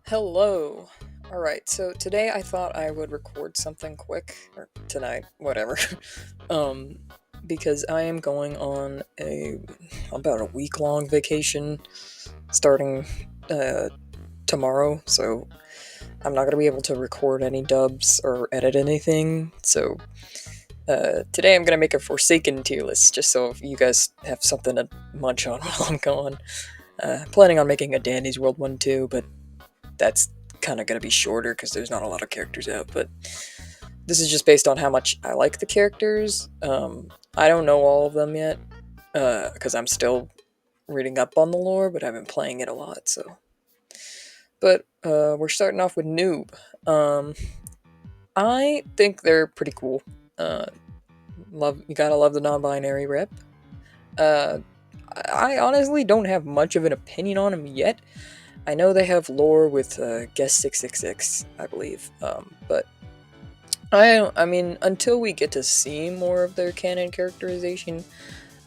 Hello. Alright, so today I thought I would record something quick, or tonight, whatever. um, because I am going on about a week-long vacation starting uh, tomorrow, so I'm not gonna be able to record any dubs or edit anything, so today I'm gonna make a Forsaken tier list, just so you guys have something to munch on while I'm gone. Planning on making a Danny's World one too, but that's kind of going to be shorter because there's not a lot of characters out. But this is just based on how much I like the characters. I don't know all of them yet because I'm still reading up on the lore, but I've been playing it a lot. So, but we're starting off with Noob. Um, I think they're pretty cool. Uh, you gotta love the non-binary rep. Uh, I honestly don't have much of an opinion on them yet. I know they have lore with Guest 666, I believe, but I mean, until we get to see more of their canon characterization,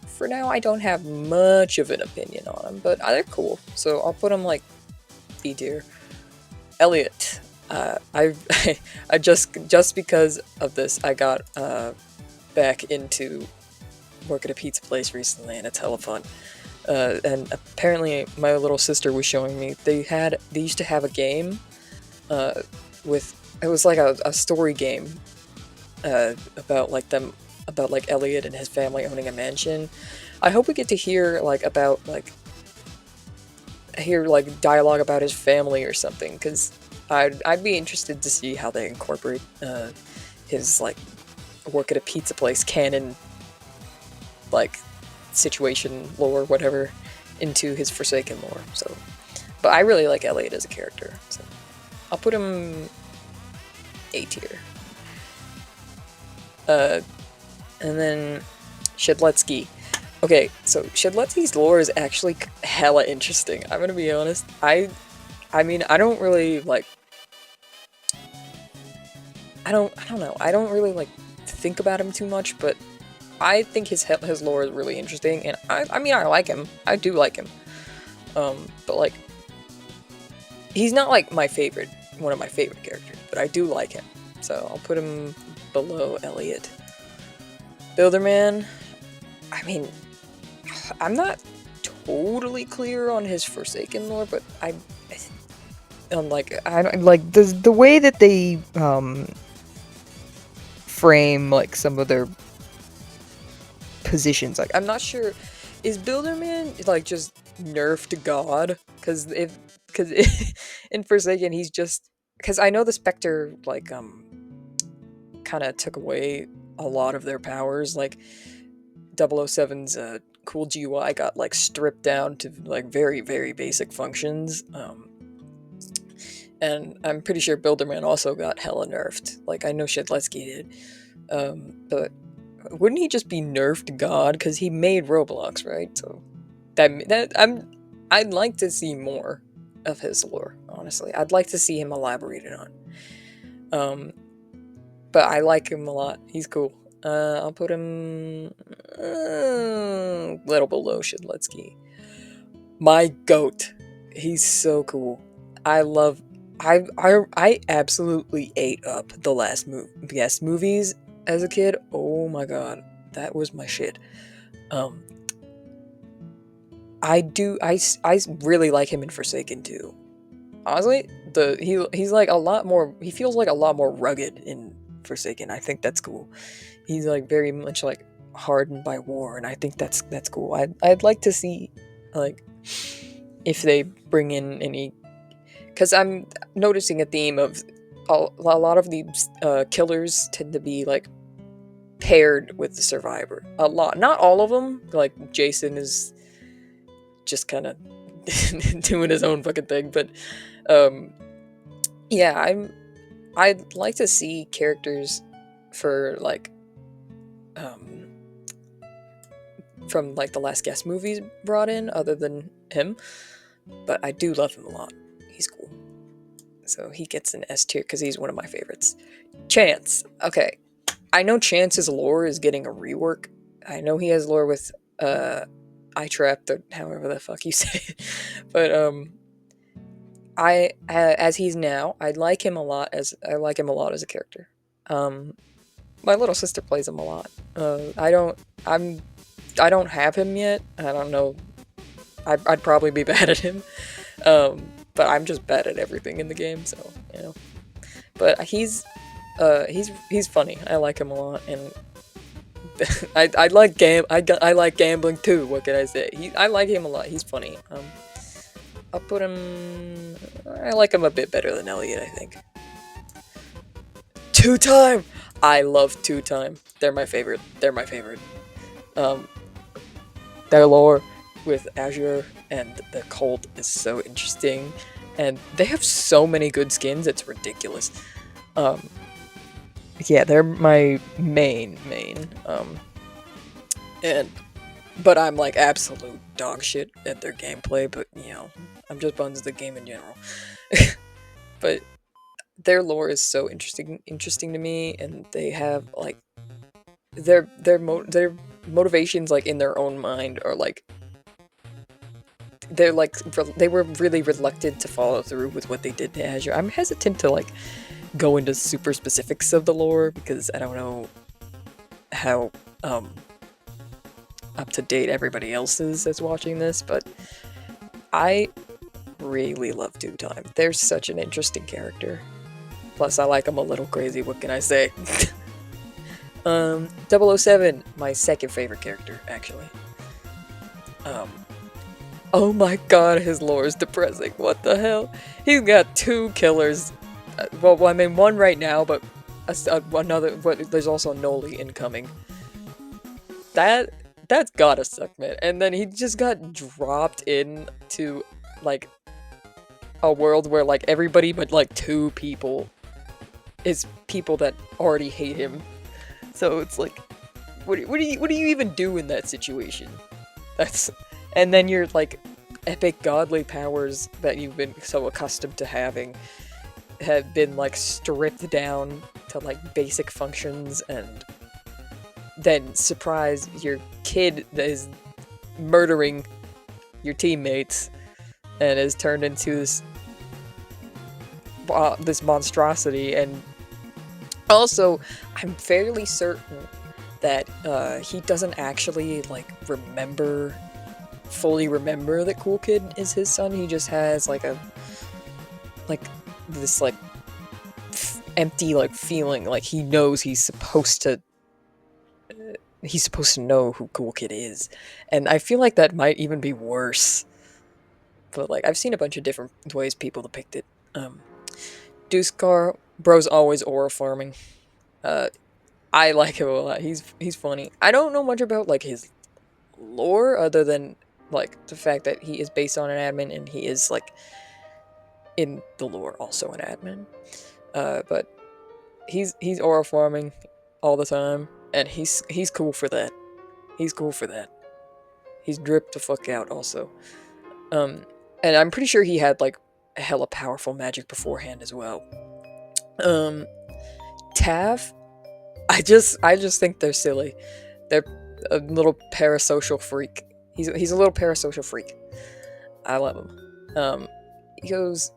for now I don't have much of an opinion on them, but they're cool, so I'll put them like B tier. Elliot, I I just because of this I got back into work at a pizza place recently, and it's hella fun. And apparently my little sister was showing me they used to have a game uh, with it was like a story game about like Elliot and his family owning a mansion. I hope we get to hear hear like dialogue about his family or something, because I'd be interested to see how they incorporate his like work at a pizza place canon like situation lore whatever into his Forsaken lore. So, but I really like Elliot as a character, so I'll put him A tier. Uh, and then Shedletsky. Okay, so Shedletsky's lore is actually hella interesting. I'm gonna be honest. I mean, I don't really like. I don't know. I don't really like think about him too much, but I think his lore is really interesting, and I mean, I like him. I do like him. But like, he's not like one of my favorite characters, but I do like him. So I'll put him below Elliot. Builderman. I mean, I'm not totally clear on his Forsaken lore, but I don't like the way that they frame like some of their positions. Like, I'm not sure, is Builderman like just nerfed God? Because in Forsaken he's just because I know the Spectre like kind of took away a lot of their powers. Like 007's cool GUI got like stripped down to like very basic functions. And I'm pretty sure Builderman also got hella nerfed. Like I know Shedletsky did. But wouldn't he just be nerfed God? Because he made Roblox, right? So I'd like to see more of his lore. Honestly, I'd like to see him elaborated on. Um, but I like him a lot. He's cool. I'll put him a little below Shedletsky. My goat. He's so cool. I love. I absolutely ate up the last guest movies as a kid. Oh my god, that was my shit. Um, I really like him in Forsaken too. Honestly, he's like a lot more. He feels like a lot more rugged in Forsaken. I think that's cool. He's like very much like hardened by war, and I think that's cool. I'd like to see like if they bring in any, because I'm noticing a theme of a lot of these killers tend to be like paired with the survivor. A lot, not all of them. Like Jason is just kind of doing his own fucking thing, but um, yeah, I'd like to see characters for like um from like the last guest movies brought in other than him, but I do love him a lot. He's cool. So he gets an S tier because he's one of my favorites. Chance. Okay. I know Chance's lore is getting a rework. I know he has lore with I trapped or however the fuck you say it. But as he's now, I like him a lot as a character. Um, my little sister plays him a lot. I'm I don't have him yet. I don't know. I'd probably be bad at him. But I'm just bad at everything in the game, so you know. But he's funny. I like him a lot, and I like gambling too. What can I say? I like him a lot. He's funny. I'll put him. I like him a bit better than Elliot, I think. Two time. I love two time. They're my favorite. They're my favorite. Um, their lore with Azure and the cult is so interesting, and they have so many good skins. It's ridiculous. Um, yeah, they're my main. And but I'm like absolute dog shit at their gameplay. But you know, I'm just buns at the game in general. But their lore is so interesting to me, and they have like their motivations like in their own mind are like they were really reluctant to follow through with what they did to Azure. I'm hesitant to like go into super specifics of the lore because I don't know how up to date everybody else is that's watching this, but I really love Two Time. They're such an interesting character. Plus, I like them a little crazy. What can I say? 007, my second favorite character, actually. Um, oh my god, his lore is depressing. What the hell? He's got two killers. Well, I mean, one right now, but another. There's also Noli incoming. That that's gotta suck, man. And then he just got dropped into like a world where like everybody but like two people is people that already hate him. So it's like, what do you even do in that situation? That's and then your like epic godly powers that you've been so accustomed to having have been like stripped down to like basic functions, and then surprise, your kid that is murdering your teammates and is turned into this monstrosity. And also, I'm fairly certain that he doesn't actually like fully remember that Cool Kid is his son. He just has like this like empty like feeling like he knows he's supposed to know who Cool Kid is. And I feel like that might even be worse. But like I've seen a bunch of different ways people depict it. Deucecar, bro's always aura farming. Uh, I like him a lot. He's funny. I don't know much about like his lore other than like the fact that he is based on an admin and he is like in the lore also an admin. But he's aura farming all the time, and he's cool for that. He's cool for that. He's dripped the fuck out also. Um, and I'm pretty sure he had like a hella powerful magic beforehand as well. Um, Tav, I just think they're silly. They're a little parasocial freak. He's a little parasocial freak. I love him. He goes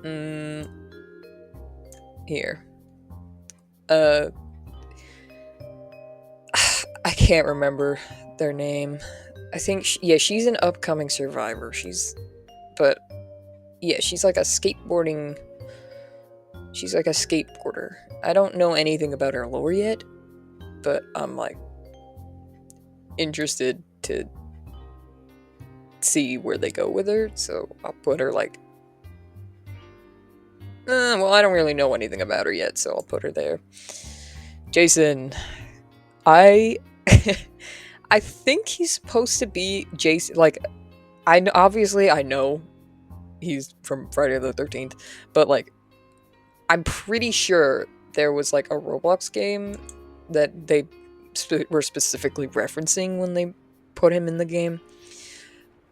mm, here. Uh, I can't remember their name. I think yeah, she's an upcoming survivor. But yeah, she's like a skateboarding. She's like a skateboarder. I don't know anything about her lore yet, but I'm like interested to see where they go with her. So I'll put her like. Well, I don't really know anything about her yet, so I'll put her there. Jason, I I think he's supposed to be Jason. Like, obviously I know he's from Friday the 13th, but like I'm pretty sure there was like a Roblox game that they were specifically referencing when they put him in the game.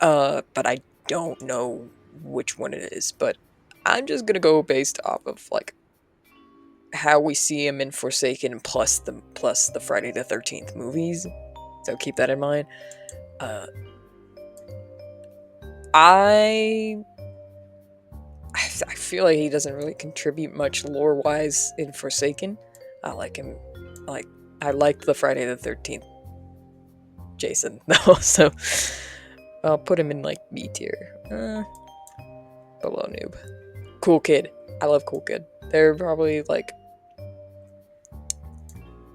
But I don't know which one it is. But I'm just gonna go based off of like how we see him in Forsaken plus the Friday the 13th movies. So keep that in mind. Uh, I I feel like he doesn't really contribute much lore-wise in Forsaken. I like him, like, I liked the Friday the 13th Jason, though, so I'll put him in, like, B tier. Below noob. Cool Kid. I love Cool Kid. They're probably, like,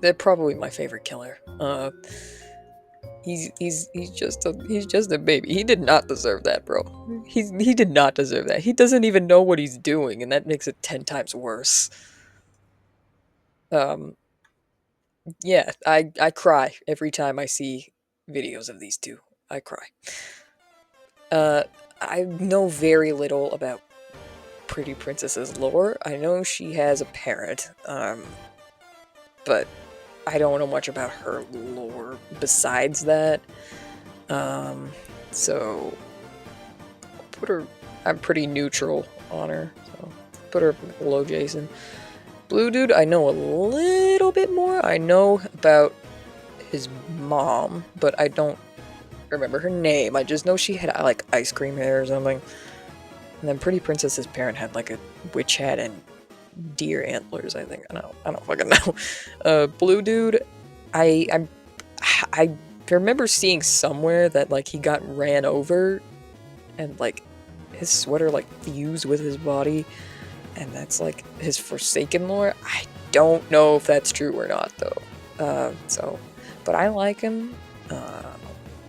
they're probably my favorite killer. He's just a baby. He did not deserve that, bro. He did not deserve that. He doesn't even know what he's doing, and that makes it 10 times worse. Um, yeah, I cry every time I see videos of these two. I cry. Uh, I know very little about Pretty Princess's lore. I know she has a parent, but I don't know much about her lore besides that. So I'll put her. I'm pretty neutral on her, so put her below Jason. Blue Dude, I know a little bit more. I know about his mom, but I don't remember her name. I just know she had like ice cream hair or something. And then Pretty Princess's parent had like a witch hat and deer antlers, I think. I don't fucking know. Blue Dude, I remember seeing somewhere that like he got ran over and like his sweater like fused with his body, and that's like his Forsaken lore. I don't know if that's true or not though. But I like him.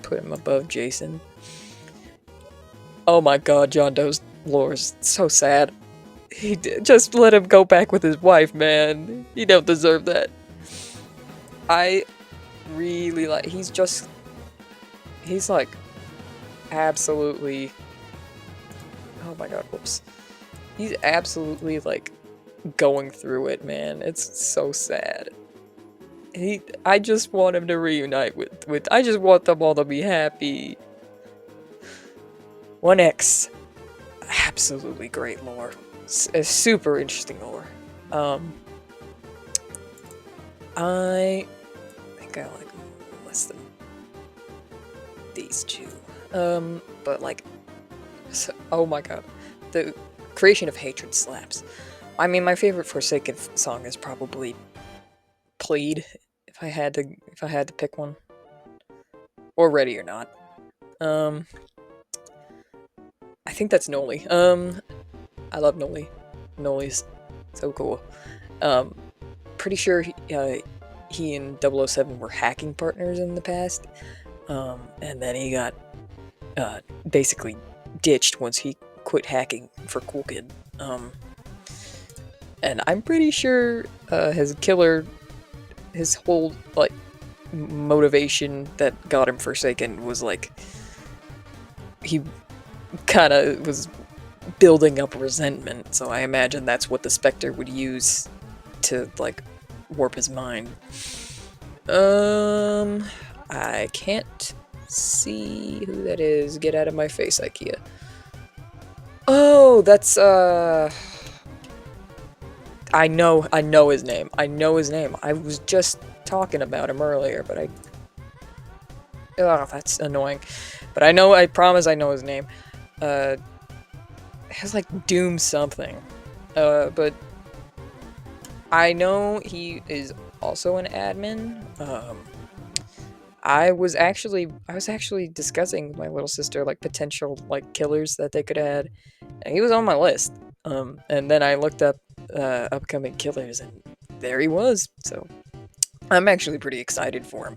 Put him above Jason. Oh my god, John Doe's lore is so sad. Just let him go back with his wife, man. He don't deserve that. I really like. He's like absolutely. Oh my god, whoops. He's absolutely like going through it, man. It's so sad. I just want him to reunite with. I just want them all to be happy. 1X, absolutely great lore. A super interesting lore. I think I like him less than these two. But like, so, oh my god, the creation of hatred slaps. I mean, my favorite Forsaken song is probably Plead. If I had to pick one, or Ready or Not. I think that's Noli. I love Noli. Noli's so cool. Pretty sure he and 007 were hacking partners in the past. And then he got basically ditched once he quit hacking for Cool Kid. And I'm pretty sure his whole like motivation that got him Forsaken was like he kind of was building up resentment. So I imagine that's what the Spectre would use to like warp his mind. I can't see who that is. Get out of my face, IKEA. Oh, that's I know his name. I know his name. I was just talking about him earlier, but oh, that's annoying. But I promise I know his name. It has like Doom something. But I know he is also an admin. I was actually discussing with my little sister like potential like killers that they could add, and he was on my list. And then I looked up upcoming killers, and there he was. So I'm actually pretty excited for him.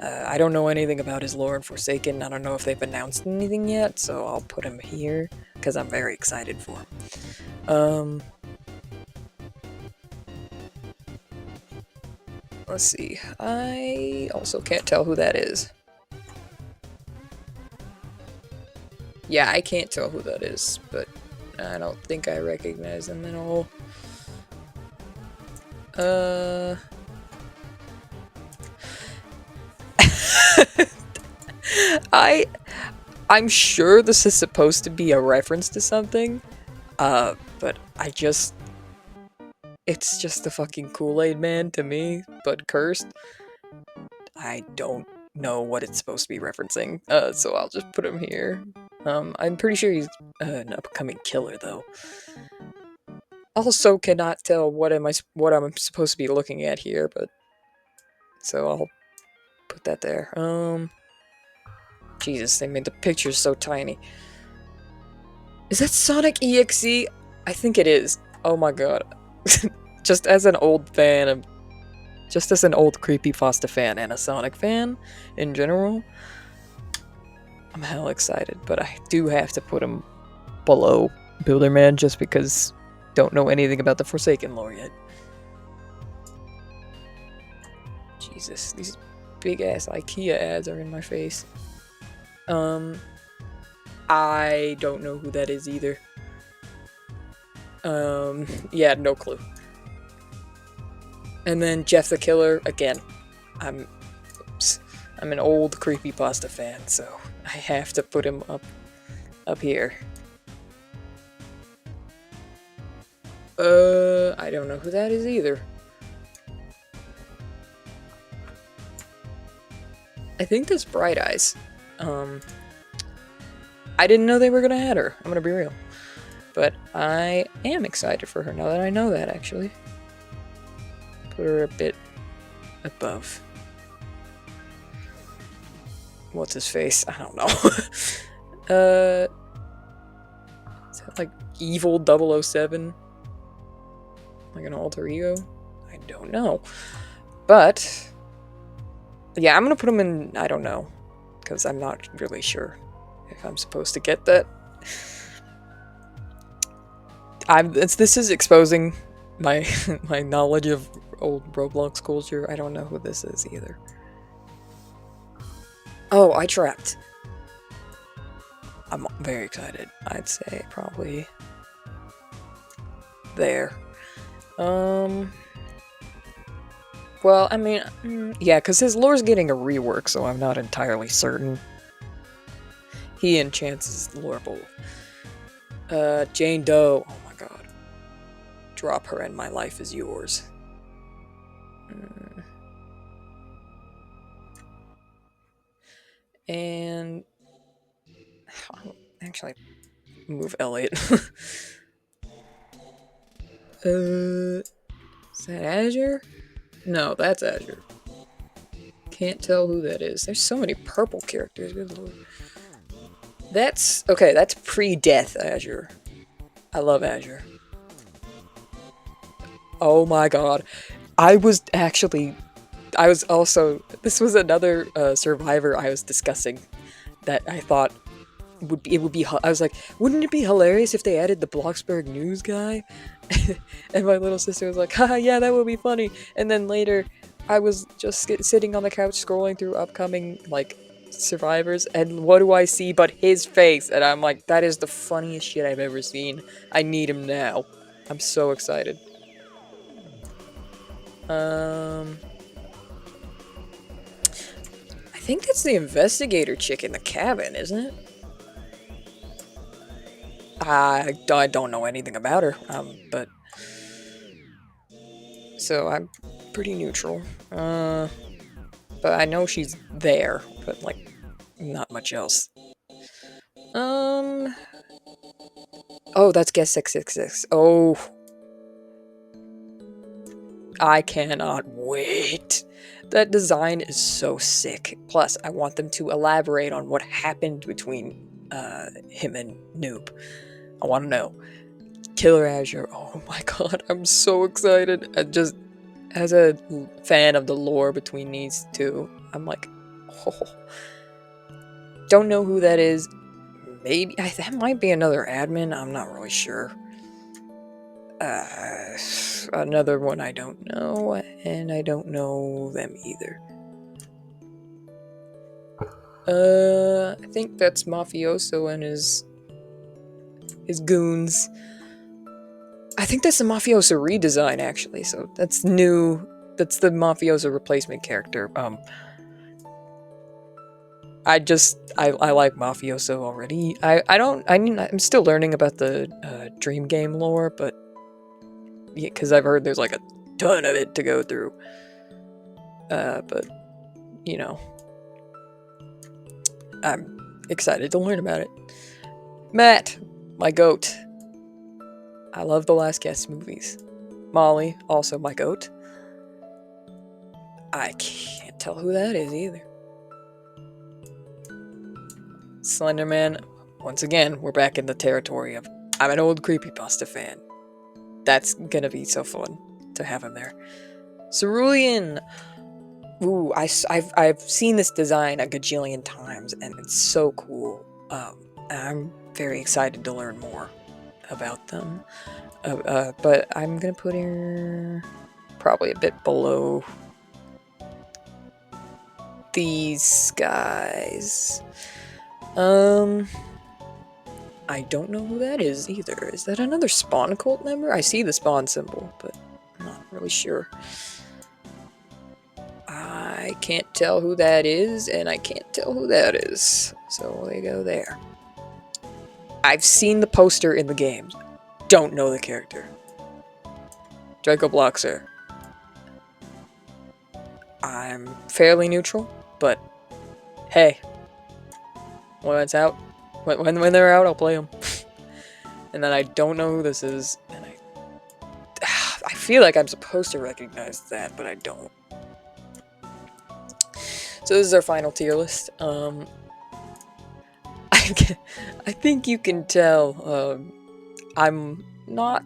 I don't know anything about his lore in Forsaken. I don't know if they've announced anything yet, so I'll put him here because I'm very excited for him. Let's see. I also can't tell who that is. Yeah, I can't tell who that is, but I don't think I recognize him at all. I'm sure this is supposed to be a reference to something, but it's just a fucking Kool-Aid Man to me, but cursed. I don't know what it's supposed to be referencing, so I'll just put him here. I'm pretty sure he's an upcoming killer, though. Also, cannot tell what I'm supposed to be looking at here, but so I'll put that there. Jesus, they made the pictures so tiny. Is that Sonic EXE? I think it is. Oh my god. Just as an old fan of, just as an old creepypasta fan and a Sonic fan in general, I'm hell excited. But I do have to put him below Builderman just because don't know anything about the Forsaken lore yet. Jesus, these big ass IKEA ads are in my face. I don't know who that is either. Yeah, no clue. And then Jeff the Killer, again, I'm an old creepypasta fan, so I have to put him up here. I don't know who that is either. I think that's Bright Eyes. I didn't know they were gonna add her, I'm gonna be real. But I am excited for her now that I know that, actually. Put her a bit above. What's his face? I don't know. Is that like evil 007? Like an alter ego? I don't know. But yeah, I'm gonna put him in I don't know. Because I'm not really sure if I'm supposed to get that. This is exposing my my knowledge of old Roblox culture. I don't know who this is either. Oh, I trapped. I'm very excited. I'd say probably there. Well, I mean, yeah, because his lore's getting a rework, so I'm not entirely certain. He and Chance's lore both. Jane Doe. Oh my god. Drop her and my life is yours. And I'll actually move Elliot. Is that Azure? No, that's Azure. Can't tell who that is. There's so many purple characters. Good lord. That's okay. That's pre-death Azure. I love Azure. Oh my god. I was also, this was another survivor I was discussing that I thought it would be, I was like, wouldn't it be hilarious if they added the Bloxburg news guy? And my little sister was like, haha, yeah, that would be funny. And then later, I was just sitting on the couch scrolling through upcoming, like, survivors, and what do I see but his face? And I'm like, that is the funniest shit I've ever seen. I need him now. I'm so excited. I think that's the investigator chick in the cabin, isn't it? I don't know anything about her, but so I'm pretty neutral. But I know she's there, but like not much else. Oh, that's guess 666. Oh, I cannot wait. That design is so sick. Plus, I want them to elaborate on what happened between him and Noob. I want to know. Killer Azure. Oh my god, I'm so excited. Just as a fan of the lore between these two, I'm like, oh. Don't know who that is. Maybe that might be another admin. I'm not really sure. Another one I don't know, and I don't know them either. I think that's Mafioso and his goons. I think that's the Mafioso redesign, actually. So that's new. That's the Mafioso replacement character. I like Mafioso already. I'm still learning about the Dream Game lore, but yeah, because I've heard there's like a ton of it to go through. But you know, I'm excited to learn about it. Matt, my goat. I love the Last Guest movies. Molly, also my goat. I can't tell who that is either. Slenderman, once again, we're back in the territory of I'm an old creepypasta fan. That's gonna be so fun to have him there. Cerulean! Ooh, I've seen this design a gajillion times, and it's so cool. I'm very excited to learn more about them. But I'm gonna put her probably a bit below these guys. I don't know who that is either. Is that another Spawn cult member? I see the Spawn symbol, but I'm not really sure. I can't tell who that is, and I can't tell who that is. So they go there. I've seen the poster in the games. Don't know the character. Draco Bloxer. I'm fairly neutral, but hey, when it's out, when they're out, I'll play them. And then I don't know who this is, and I feel like I'm supposed to recognize that, but I don't. So this is our final tier list. I think you can tell I'm not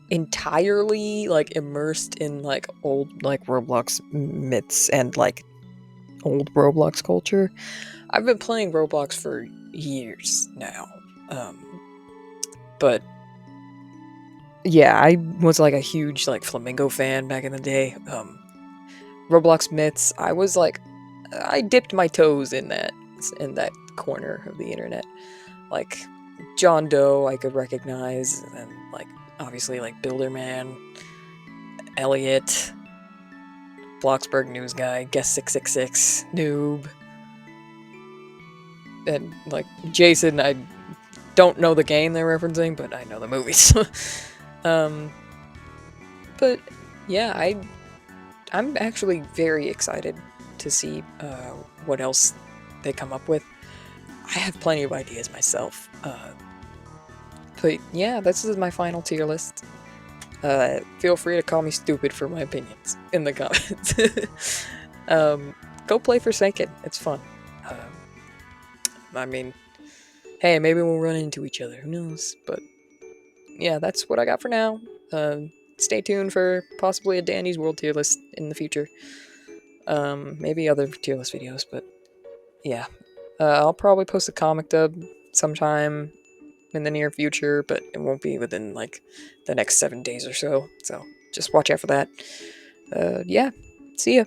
entirely like immersed in like old like Roblox myths and like old Roblox culture. I've been playing Roblox for years now. But yeah, I was like a huge like Flamingo fan back in the day. Roblox myths, I dipped my toes in that corner of the internet. Like John Doe I could recognize, and like obviously like Builderman, Elliot, Bloxburg News Guy, Guest 666, Noob, and like Jason. I don't know the game they're referencing, but I know the movies. um, but yeah, I'm actually very excited to see what else they come up with. I have plenty of ideas myself. But yeah, this is my final tier list. Feel free to call me stupid for my opinions in the comments. Go play Forsaken. It's fun. I mean, hey, maybe we'll run into each other. Who knows? But yeah, that's what I got for now. Stay tuned for possibly a Danny's World tier list in the future. Maybe other tier list videos, but yeah. I'll probably post a comic dub sometime in the near future, but it won't be within like the next 7 days or so. So just watch out for that. Yeah. See ya.